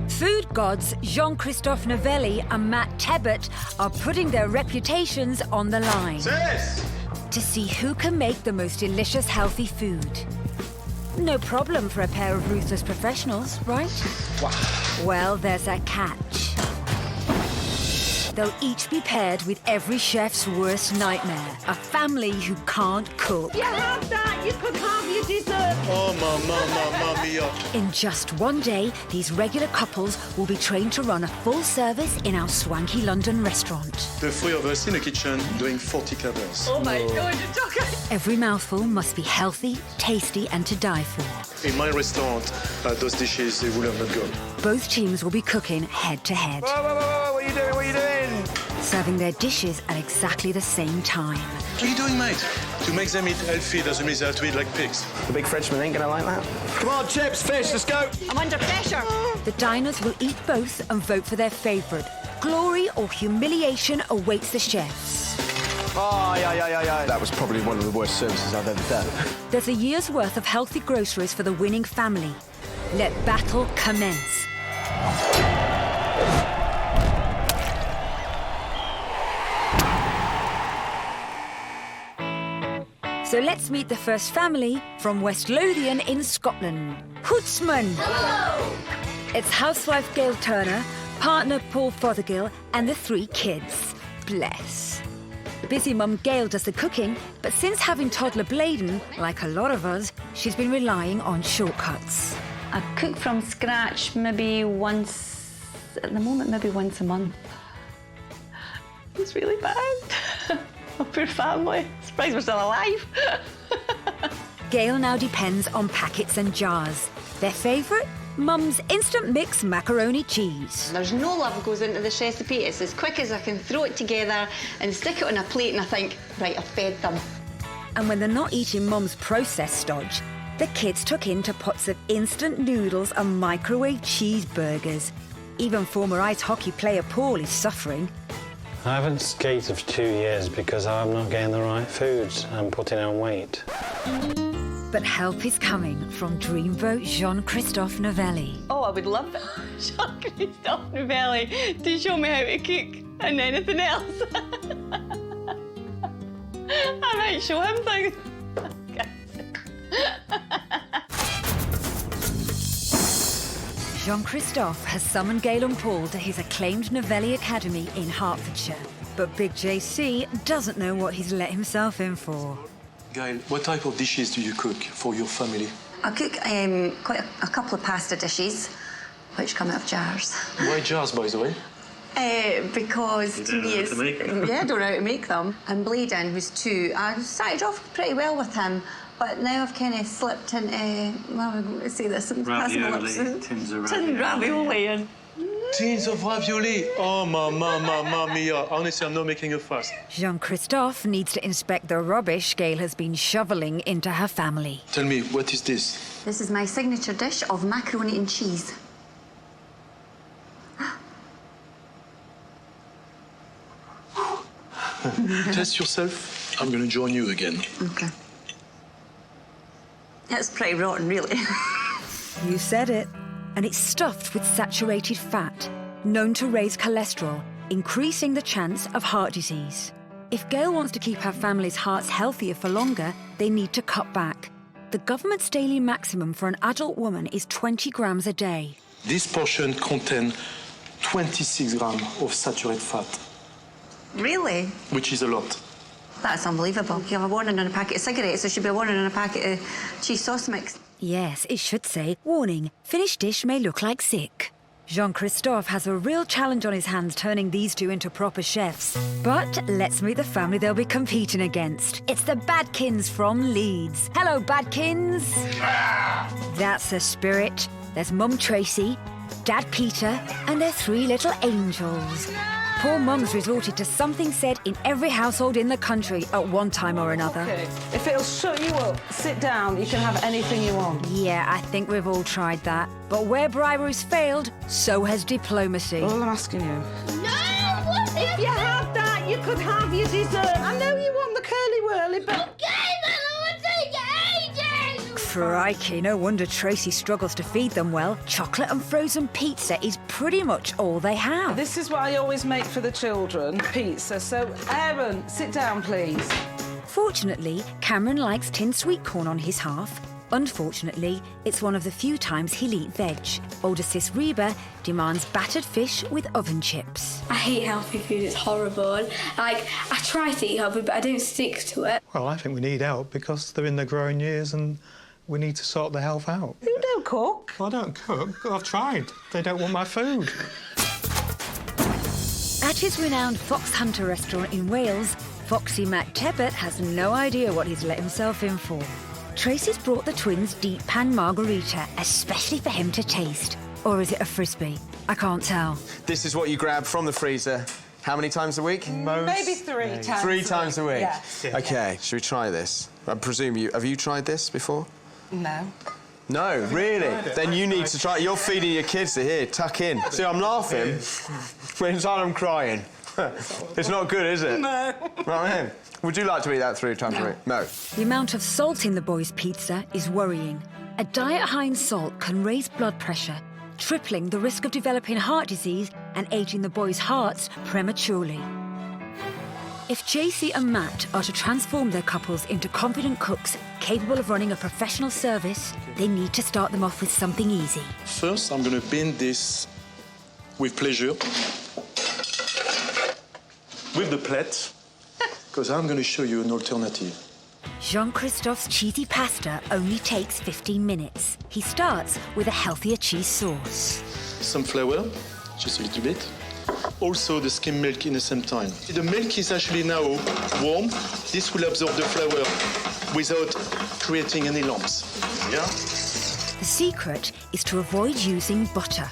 Food gods Jean-Christophe Novelli and Matt Tebbutt are putting their reputations on the line to see who can make the most delicious, healthy food. No problem for a pair of ruthless professionals, right? Wow. Well, there's a catch. They'll each be paired with every chef's worst nightmare, a family who can't cook. You have that, you could have your dessert. Oh, mamma mia. In just one day, these regular couples will be trained to run a full service in our swanky London restaurant. The three of us in the kitchen doing 40 covers. Oh my God, you're talking. Every mouthful must be healthy, tasty, and to die for. In my restaurant, those dishes, they will have not gone. Both teams will be cooking head to head. Whoa, what are you doing? What are you doing? Serving their dishes at exactly the same time. What are you doing, mate? To make them eat healthy doesn't mean they have to eat like pigs. The big Frenchman ain't gonna like that. Come on, chips, fish, let's go. I'm under pressure. The diners will eat both and vote for their favourite. Glory or humiliation awaits the chefs. Oh, yeah. That was probably one of the worst services I've ever done. There's a year's worth of healthy groceries for the winning family. Let battle commence. So let's meet the first family from West Lothian in Scotland. Hootsman! Hello! It's housewife Gail Turner, partner Paul Fothergill, and the 3 kids. Bless. Busy mum Gail does the cooking, but since having toddler Bladen, like a lot of us, she's been relying on shortcuts. I cook from scratch maybe once, at the moment, maybe once a month. It's really bad. My poor family. Surprised we're still alive. Gail now depends on packets and jars. Their favourite? Mum's instant mix macaroni cheese. There's no love goes into this recipe. It's as quick as I can throw it together and stick it on a plate and I think, right, I've fed them. And when they're not eating Mum's processed stodge, the kids took into pots of instant noodles and microwave cheeseburgers. Even former ice hockey player Paul is suffering. I haven't skated for 2 years because I'm not getting the right foods and putting on weight. But help is coming from dreamboat Jean-Christophe Novelli. Oh, I would love it. Jean-Christophe Novelli to show me how to cook and anything else. I might show him things. Jean-Christophe has summoned Gail and Paul to his acclaimed Novelli Academy in Hertfordshire. But Big JC doesn't know what he's let himself in for. Gail, what type of dishes do you cook for your family? I cook quite a couple of pasta dishes, which come out of jars. Why jars, by the way? Because to me it's... Yeah, I don't know how to make them. And Bladen, who's 2, I started off pretty well with him, but now I've kind of slipped into, well, I'm going to say this, Ravioli, tins of ravioli. Tin ravioli and... Tins of ravioli. Oh, mamma mia. Honestly, I'm not making a fuss. Jean-Christophe needs to inspect the rubbish Gail has been shoveling into her family. Tell me, what is this? This is my signature dish of macaroni and cheese. Test yourself. I'm going to join you again. Okay. It's pretty rotten, really. You said it. And it's stuffed with saturated fat, known to raise cholesterol, increasing the chance of heart disease. If Gail wants to keep her family's hearts healthier for longer, they need to cut back. The government's daily maximum for an adult woman is 20 grams a day. This portion contains 26 grams of saturated fat. Really? Which is a lot. That's unbelievable. You have a warning on a packet of cigarettes, there should be a warning on a packet of cheese sauce mix. Yes, it should say, warning, finished dish may look like sick. Jean-Christophe has a real challenge on his hands turning these 2 into proper chefs. But let's meet the family they'll be competing against. It's the Badkins from Leeds. Hello, Badkins. That's the spirit. There's Mum Tracy, Dad Peter, and their 3 little angels. Poor Mum's resorted to something said in every household in the country at one time or another. Okay. If it'll shut you up, sit down, you can have anything you want. Yeah, I think we've all tried that. But where bribery's failed, so has diplomacy. All I'm asking you. No! If you have that, you could have your dessert. I know you want the curly whirly, but... Okay, then I'm gonna take ages! Crikey, no wonder Tracy struggles to feed them well. Chocolate and frozen pizza is pretty much all they have. This is what I always make for the children, pizza. So, Aaron, sit down, please. Fortunately, Cameron likes tinned sweet corn on his half. Unfortunately, it's one of the few times he'll eat veg. Older sis Reba demands battered fish with oven chips. I hate healthy food, it's horrible. I try to eat healthy, but I don't stick to it. Well, I think we need help because they're in their growing years and we need to sort their health out. You don't cook. I don't cook. I've tried. They don't want my food. At his renowned fox hunter restaurant in Wales, Foxy Matt Tebbutt has no idea what he's let himself in for. Tracy's brought the twins deep pan margarita, especially for him to taste. Or is it a frisbee? I can't tell. This is what you grab from the freezer. How many times a week? Maybe three times. 3 times a week? Yeah. OK, should we try this? I presume you... Have you tried this before? No. No, really? Then you need to try it. You're feeding your kids to here, tuck in. See, I'm laughing, but inside I'm crying. It's not good, is it? No. Right, would you like to eat that 3 times a week? No. The amount of salt in the boys' pizza is worrying. A diet high in salt can raise blood pressure, tripling the risk of developing heart disease and aging the boys' hearts prematurely. If JC and Matt are to transform their couples into confident cooks capable of running a professional service, they need to start them off with something easy. First, I'm going to bend this with pleasure. With the plate, because I'm going to show you an alternative. Jean-Christophe's cheesy pasta only takes 15 minutes. He starts with a healthier cheese sauce. Some flour, just a little bit. Also the skim milk in the same time. The milk is actually now warm. This will absorb the flour without creating any lumps. Yeah? The secret is to avoid using butter.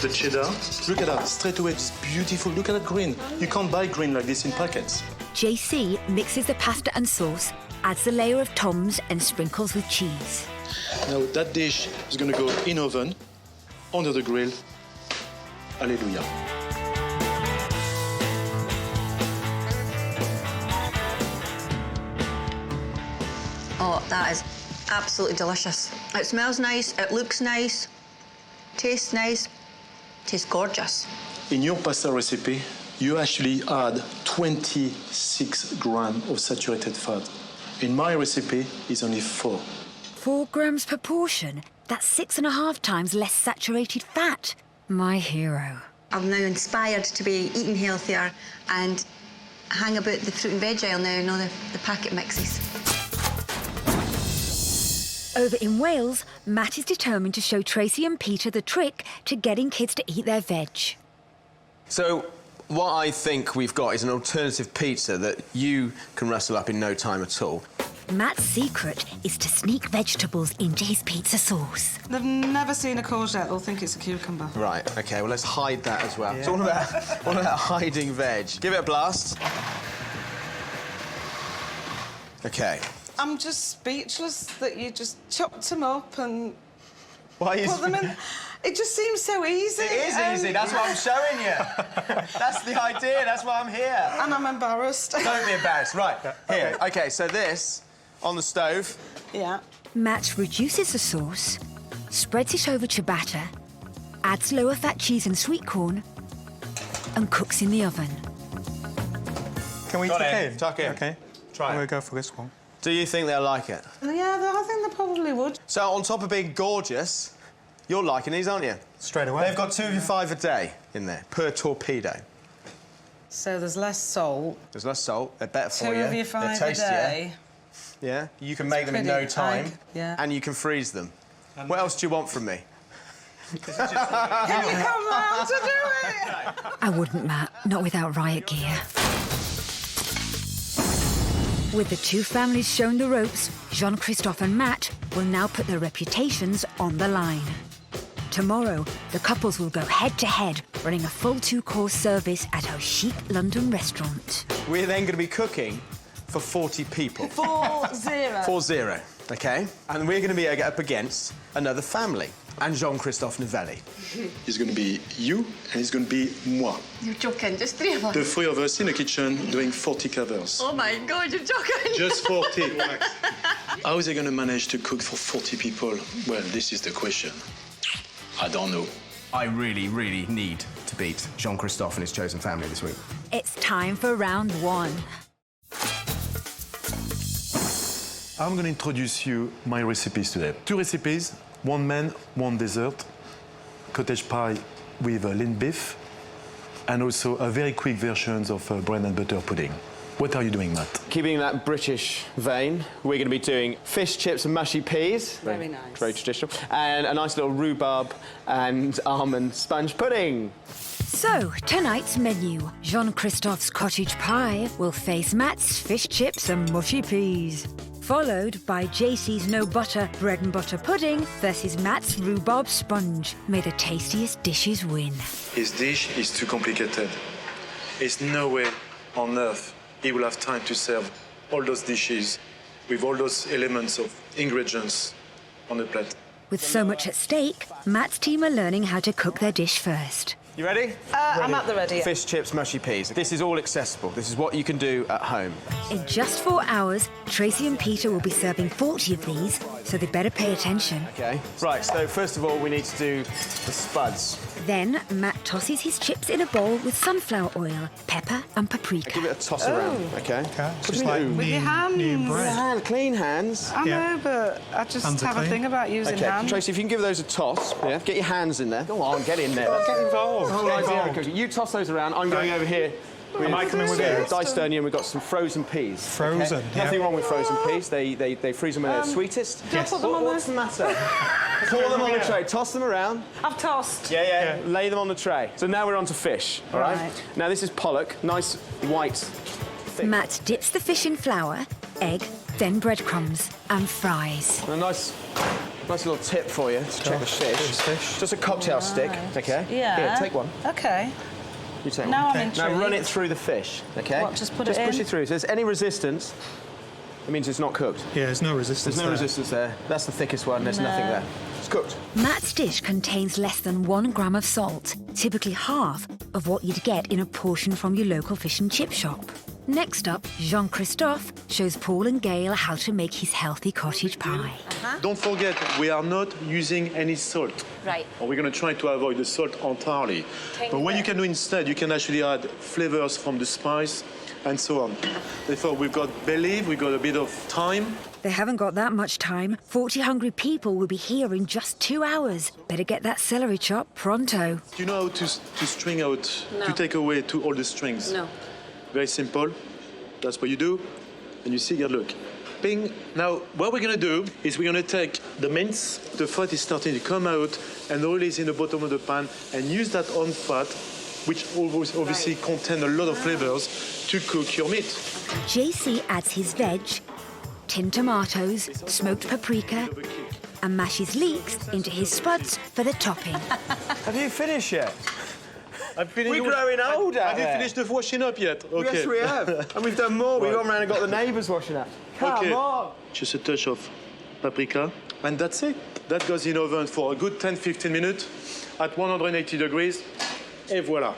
The cheddar, look at that, straight away, it's beautiful. Look at that green. You can't buy green like this in packets. JC mixes the pasta and sauce, adds a layer of Tums and sprinkles with cheese. Now that dish is going to go in oven, under the grill. Hallelujah. Oh, that is absolutely delicious. It smells nice, it looks nice, tastes nice, tastes gorgeous. In your pasta recipe, you actually add 26 grams of saturated fat. In my recipe, it's only 4. 4 grams per portion? That's 6.5 times less saturated fat. My hero. I'm now inspired to be eating healthier and hang about the fruit and veg aisle now and all the packet mixes. Over in Wales, Matt is determined to show Tracy and Peter the trick to getting kids to eat their veg. So, what I think we've got is an alternative pizza that you can rustle up in no time at all. Matt's secret is to sneak vegetables into his pizza sauce. They've never seen a courgette, they'll think it's a cucumber. Right, OK, well, let's hide that as well. Yeah. It's all about hiding veg. Give it a blast. OK. I'm just speechless that you just chopped them up and Why put them in. It just seems so easy. It is easy, that's what I'm showing you. That's the idea, that's why I'm here. And I'm embarrassed. Don't be embarrassed. Right, here. OK, so this, on the stove. Yeah. Matt reduces the sauce, spreads it over ciabatta, adds lower-fat cheese and sweet corn, and cooks in the oven. Can we tuck in? Tuck in. OK. Try I'm it. going to go for this one. Do you think they'll like it? Yeah, I think they probably would. So, on top of being gorgeous, you're liking these, aren't you? Straight away. They've got 2 of your 5 a day in there, per torpedo. So there's less salt. There's less salt, they're better for 2 you. of your 5 they're a tastier. day. Yeah, you can make them in no pretty time. big, yeah. And you can freeze them. What else do you want from me? Can you come round to do it? I wouldn't, Matt. Not without riot gear. With the 2 families shown the ropes, Jean-Christophe and Matt will now put their reputations on the line. Tomorrow, the couples will go head-to-head, running a full 2-course service at our chic London restaurant. We're then going to be cooking for 40 people. 4-0. 4-0, OK? And we're going to be up against another family, and Jean-Christophe Novelli. It's going to be you, and it's going to be moi. You're joking, just 3 of us. The 3 of us in the kitchen doing 40 covers. Oh my God, you're joking. Just 40. How is he going to manage to cook for 40 people? Well, this is the question. I don't know. I really, really need to beat Jean-Christophe and his chosen family this week. It's time for round one. I'm going to introduce you my recipes today. 2 recipes, 1 main, 1 dessert. Cottage pie with lean beef, and also a very quick version of bread and butter pudding. What are you doing, Matt? Keeping that British vein, we're going to be doing fish chips and mushy peas. Very nice. Very traditional. And a nice little rhubarb and almond sponge pudding. So, tonight's menu. Jean-Christophe's cottage pie will face Matt's fish chips and mushy peas. Followed by JC's no butter bread and butter pudding versus Matt's rhubarb sponge. May the tastiest dishes win. His dish is too complicated. There's no way on earth he will have time to serve all those dishes with all those elements of ingredients on the plate. With so much at stake, Matt's team are learning how to cook their dish first. You ready? I'm at the ready. Fish chips, mushy peas. This is all accessible. This is what you can do at home. In just 4 hours, Tracy and Peter will be serving 40 of these, so they better pay attention. Okay. Right, so first of all, we need to do the spuds. Then, Matt tosses his chips in a bowl with sunflower oil, pepper and paprika. Give it a toss around, okay? It's just like With your hands. new With bread. hand, clean hands. I Yeah. know, but I just Hands are have a clean. thing about using Okay, hands. Tracy, if you can give those a toss, yeah? Get your hands in there. Go on, get in there. Get involved. The whole idea of cooking. You toss those around. I'm going over here. Am I coming with you? Diced-onion, we've got some frozen peas. Frozen, okay? yeah. Nothing wrong with frozen peas. They freeze them when they're sweetest. do I put them on What's the matter? Pour them on the tray. Toss them around. I've tossed. Yeah. Lay them on the tray. So now we're on to fish, all right? Right. Now this is pollock. Nice, white, thick. Matt dips the fish in flour, egg, then breadcrumbs and fries. And a nice little tip for you to check the fish. Just a cocktail stick, okay? Yeah. Here, take one. Okay. You take Now one. I'm Now run intrigued. it through the fish, okay? What, just put it push in? it through. If there's any resistance, it means it's not cooked. Yeah, there's no resistance There's no there. resistance there. That's the thickest one. There's nothing there. It's cooked. Matt's dish contains less than 1 gram of salt, typically half of what you'd get in a portion from your local fish and chip shop. Next up, Jean-Christophe shows Paul and Gail how to make his healthy cottage pie. Don't forget, we are not using any salt. Right. Or we're going to try to avoid the salt entirely. But what you can do instead, you can actually add flavors from the spice and so on. Therefore, we've got bay leaf, we've got a bit of thyme. They haven't got that much time. 40 hungry people will be here in just 2 hours. Better get that celery chop pronto. Do you know how to string out, to take away all the strings? No. Very simple. That's what you do. And you see, look. Bing. Now, what we're going to do is we're going to take the mince. The fat is starting to come out, and the oil is in the bottom of the pan, and use that on fat, which obviously contain a lot of flavors, to cook your meat. JC adds his veg, tinned tomatoes, smoked paprika, and mashes leeks into his spuds for the topping. Have you finished yet? We're We're growing old out Have you there. finished the washing up yet? Okay. Yes, we have. And we've done more. We've gone around and got the neighbours washing up. Come on. Just a touch of paprika, and that's it. That goes in oven for a good 10-15 minutes at 180 degrees, et voilà.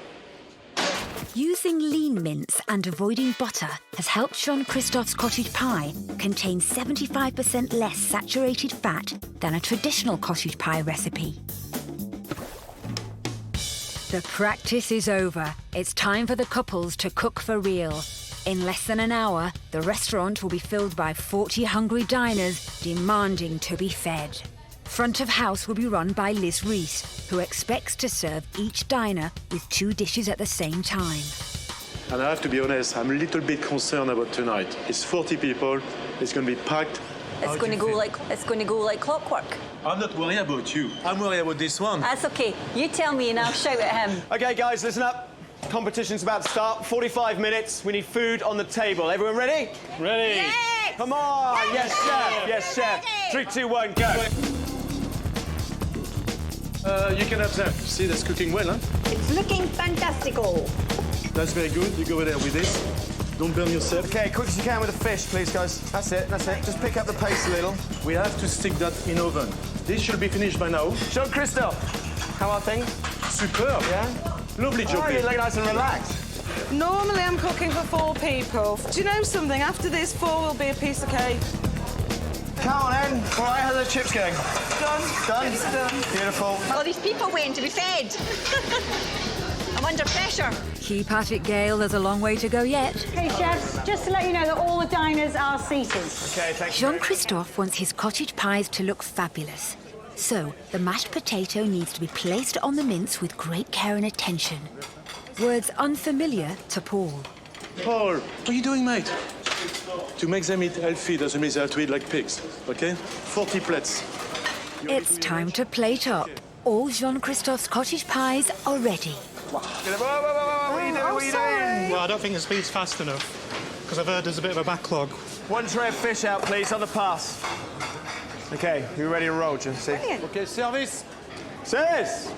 Using lean mince and avoiding butter has helped Jean-Christophe's cottage pie contain 75% less saturated fat than a traditional cottage pie recipe. The practice is over. It's time for the couples to cook for real. In less than an hour, the restaurant will be filled by 40 hungry diners demanding to be fed. Front of house will be run by Liz Reese, who expects to serve each diner with 2 dishes at the same time. And I have to be honest, I'm a little bit concerned about tonight. It's 40 people. It's going to be packed. It's going to go like clockwork. I'm not worried about you. I'm worried about this one. That's okay. You tell me and I'll shout at him. OK, guys, listen up. Competition's about to start. 45 minutes. We need food on the table. Everyone ready? Ready? Yes! Come on. Yes, chef. Yes, chef. 3, 2, 1, go. You can have that. See, that's cooking well, huh? It's looking fantastical. That's very good. You go there with this. Don't burn yourself. OK, quick as you can with the fish, please, guys. That's it. Just pick up the pace a little. We have to stick that in oven. This should be finished by now. Jean-Christophe, how are things? Superb. Yeah? Lovely job. Oh, you look nice and relaxed. Normally I'm cooking for 4 people. Do you know something? After this, 4 will be a piece of cake. Come on, Em. All right, how are the chips going? Done. Done? It's done. Beautiful. All these people waiting to be fed. I'm under pressure. Keep at it, Gail. There's a long way to go yet. Hey, chefs, just to let you know that all the diners are seated. OK, thank you. Jean-Christophe wants his cottage pies to look fabulous. So, the mashed potato needs to be placed on the mince with great care and attention. Words unfamiliar to Paul. Paul, what are you doing, mate? To make them eat healthy doesn't mean they have to eat like pigs, OK? 40 plates. It's time to plate up. All Jean-Christophe's cottage pies are ready. What are you doing? What are you doing? Well, I don't think the speed's fast enough, because I've heard there's a bit of a backlog. One tray of fish out, please, on the pass. OK, you ready to roll, Jesse? OK, service. Service!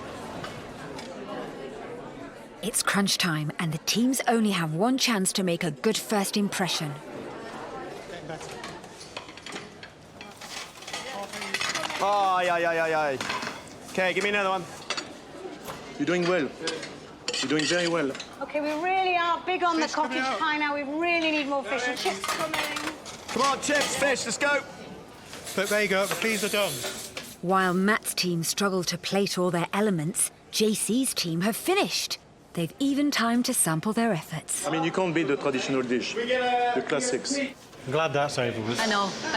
It's crunch time, and the teams only have one chance to make a good first impression. Aye. OK, give me another one. You're doing well. You're doing very well. OK, we really are big on the cottage pie now. We really need more fish and chips coming. Come on, chips, fish, let's go. But there you go, the peas are done. While Matt's team struggle to plate all their elements, JC's team have finished. They've even time to sample their efforts. I mean, you can't beat the traditional dish, the classics. I'm glad that's over with. I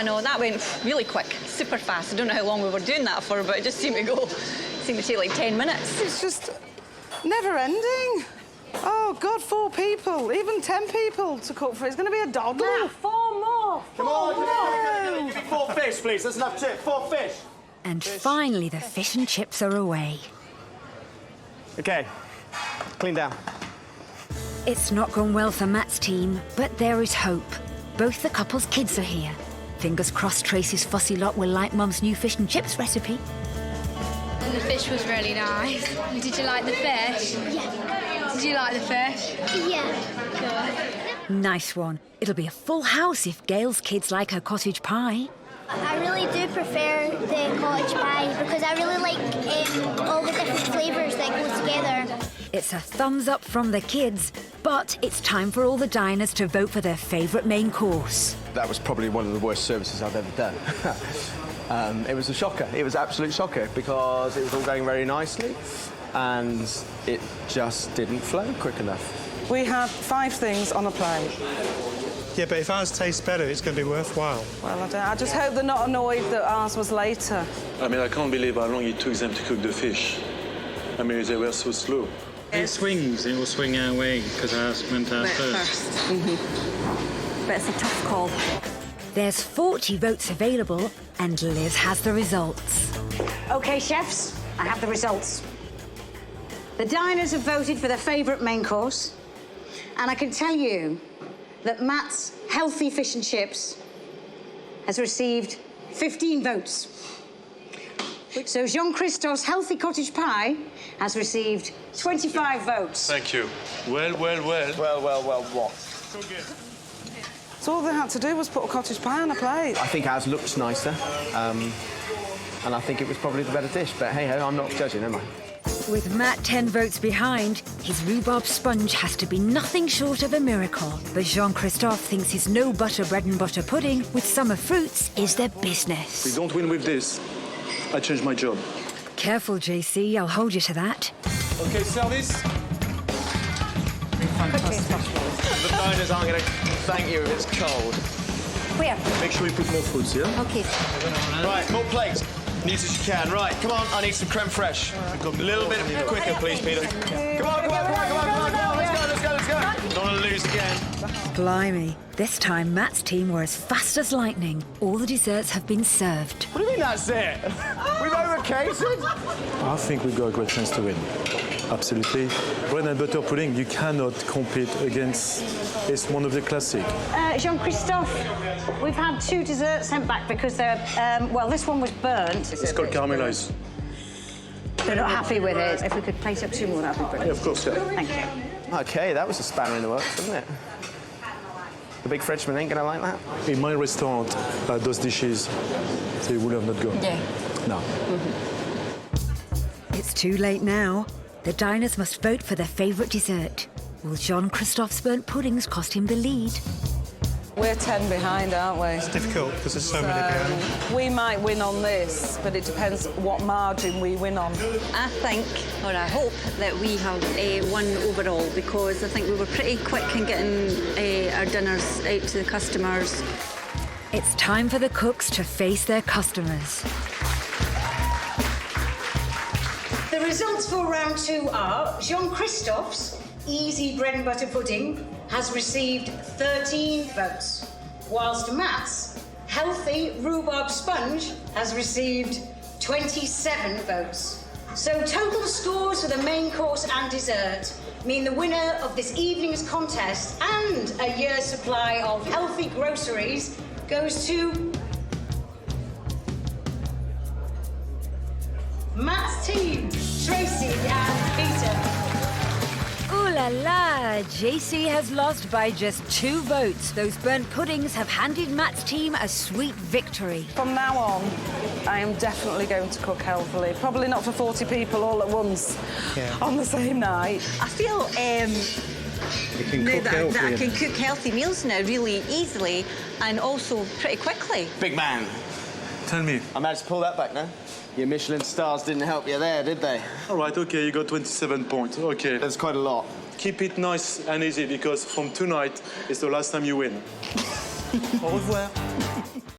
know. That went really quick, super fast. I don't know how long we were doing that for, but it just seemed to take like 10 minutes. It's just never ending. Oh, God, 4 people, even 10 people to cook for. It's going to be a doddle. Matt, 4 more. Come on, give me 4 fish, please. That's enough chips. 4 fish. And finally, the fish and chips are away. OK, clean down. It's not gone well for Matt's team, but there is hope. Both the couple's kids are here. Fingers crossed Tracy's fussy lot will like Mum's new fish and chips recipe. And the fish was really nice. Did you like the fish? Yeah. Did you like the fish? Yeah. Good. Nice one. It'll be a full house if Gail's kids like her cottage pie. I really do prefer the cottage pie because I really like all the different flavours that go together. It's a thumbs up from the kids, but it's time for all the diners to vote for their favourite main course. That was probably one of the worst services I've ever done. It was a shocker. It was an absolute shocker because it was all going very nicely and it just didn't flow quick enough. We had 5 things on a plate. Yeah, but if ours tastes better, it's going to be worthwhile. Well, I just hope they're not annoyed that ours was later. I mean, I can't believe how long it took them to cook the fish. I mean, they were so slow. It swings. It will swing our way because ours went out first. But it's a tough call. There's 40 votes available, and Liz has the results. OK, chefs, I have the results. The diners have voted for their favourite main course, and I can tell you that Matt's healthy fish and chips has received 15 votes. So Jean-Christophe's healthy cottage pie has received 25 votes. Thank you. Well, what? So all they had to do was put a cottage pie on a plate. I think ours looks nicer and I think it was probably the better dish, but hey-ho, I'm not judging, am I? With Matt 10 votes behind, his rhubarb sponge has to be nothing short of a miracle. But Jean-Christophe thinks his no butter bread and butter pudding with summer fruits is their business. If we don't win with this, I change my job. Careful, JC, I'll hold you to that. OK, service. The diners aren't going to thank you if it's cold. Where? Make sure you put more fruits, yeah? OK. Right, more plates. Neat as you can. Right, come on, I need some creme fraiche. A little bit quicker, please, Peter. Come on. Let's go. Don't want to lose again. Blimey, this time Matt's team were as fast as lightning. All the desserts have been served. What do you mean that's it? We've overcated? I think we've got a great chance to win. Absolutely. Bread and butter pudding, you cannot compete against. It's one of the classic. Jean-Christophe, we've had 2 desserts sent back because they're, well, this one was burnt. It's called caramelized. They're not happy with it. If we could plate up 2 more, that'd be brilliant. Yeah, of course, yeah. Thank you. OK, that was a spanner in the works, wasn't it? The big Frenchman ain't going to like that. In my restaurant, those dishes, they would have not gone. Yeah. No. It's too late now. The diners must vote for their favourite dessert. Will Jean-Christophe's burnt puddings cost him the lead? We're 10 behind, aren't we? It's difficult because there's so many behind. We might win on this, but it depends what margin we win on. I think, or I hope, that we have won overall because I think we were pretty quick in getting our dinners out to the customers. It's time for the cooks to face their customers. The results for round 2 are Jean-Christophe's easy bread and butter pudding has received 13 votes, whilst Matt's healthy rhubarb sponge has received 27 votes. So total scores for the main course and dessert mean the winner of this evening's contest and a year's supply of healthy groceries goes to Matt's team, Tracy and Peter. Ooh la la! JC has lost by just 2 votes. Those burnt puddings have handed Matt's team a sweet victory. From now on, I am definitely going to cook healthily. Probably not for 40 people all at once on the same night. I feel that I can cook healthy meals now really easily and also pretty quickly. Big man. Tell me. I managed to pull that back now. Your Michelin stars didn't help you there, did they? All right, okay, you got 27 points. Okay. That's quite a lot. Keep it nice and easy because from tonight, it's the last time you win. Au revoir.